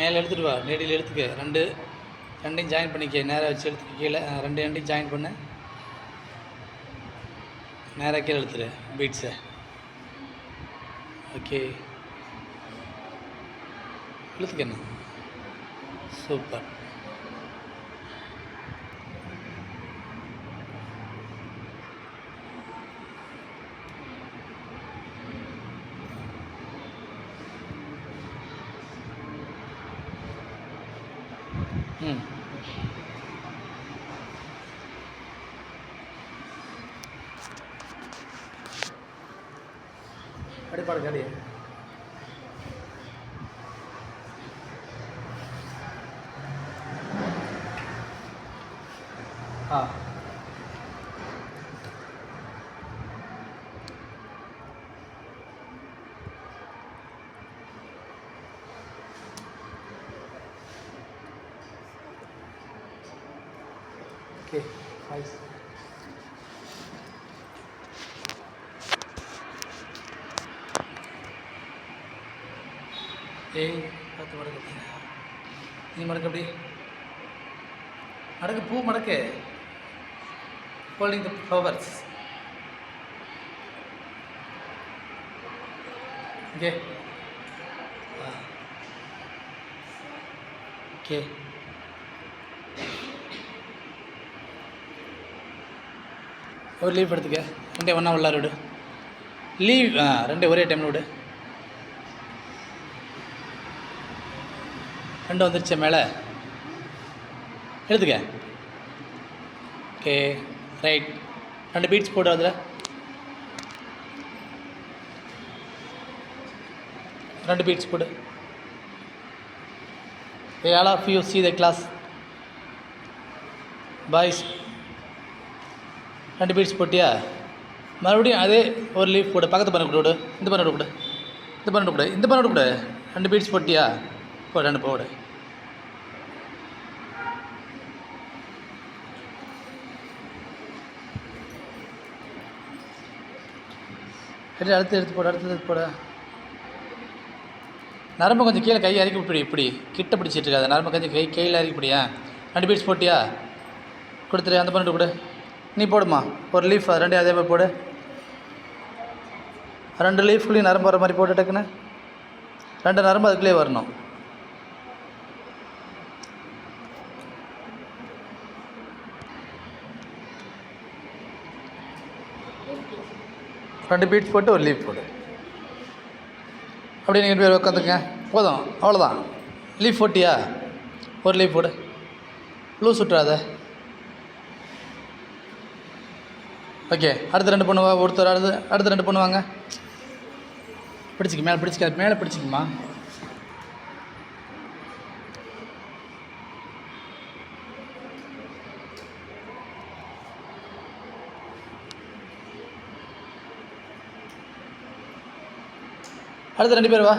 மேலே எடுத்துகிட்டு வா, நீடில் எடுத்துக்க. ரெண்டையும் ஜாயின் பண்ணிக்க. நேராக வச்சு எடுத்துக்க. கீழே ரெண்டையும் ஜாயின் பண்ண. நேராக கீழே எடுத்துரு பீட்ஸை. ஓகே, இழுத்துக்கண்ணா. சூப்பர். அடிப்பாடு காடி. Okay, nice. பார்த்து மடக்கு. நீ மடக்கு அப்படி மடக்கு. பூ மடக்கு. ஹோல்டிங் த ஃப்ளவர்ஸ். Okay okay. ஒரு லீவ் எடுத்துக்க. ரெண்டே ஒன்றா உள்ளார விடு. லீவ் ரெண்டே ஒரே டைமில் விடு. ரெண்டு வந்துருச்சு மேலே. எடுத்துக்க. Okay right. 2 பீட்ஸ் போடு. அதில் 2 பீட்ஸ் போடு. all of you see the class boys. 2 beads போட்டியா? மறுபடியும் அதே ஒரு லீஃப் போடு. பக்கத்து பண்ண கொடு. இந்த பண்ண கொடு. இந்த பண்ண கொடு. இந்த பண்ண கொடு. 2 பீட்ஸ் போட்டியா? போ. 2 போடு. அடுத்து எடுத்து போட. அடுத்தது எடுத்து போட. நரம்பு கொஞ்சம் கீழே கை இறக்கி இப்படி இப்படி கிட்ட பிடிச்சிட்டு இருக்காது. நரம்பு கொஞ்சம் கையில் இறக்கி இப்படியா? 2 பீட்ஸ் போட்டியா? கொடுத்துரு. அந்த பண்ணிட்டு கொடு. நீ போடுமா ஒரு லீஃப். 2 அதே மாதிரி போடு. 2 லீஃப்குள்ளேயும் நரம்பு வர மாதிரி போட்டு டக்குன்னு. 2 நரம்பு அதுக்குள்ளேயே வரணும். ரெண்டு பீட்ஸ் போட்டு ஒரு லீஃப் போடு. அப்படியே நீங்கள் பேர் உட்காந்துங்க. போதும், அவ்வளோதான். லீஃப் போட்டியா? ஒரு லீஃப் போடு. லூஸ் விட்டுறாத. ஓகே. அடுத்த 2 பண்ணுவா. ஒருத்தர் அடுத்த 2 பண்ணுவாங்க. பிடிச்சிக்க. மேலே பிடிச்சிக்க. மேலே பிடிச்சிக்குமா? அடுத்த 2 பேர் வா.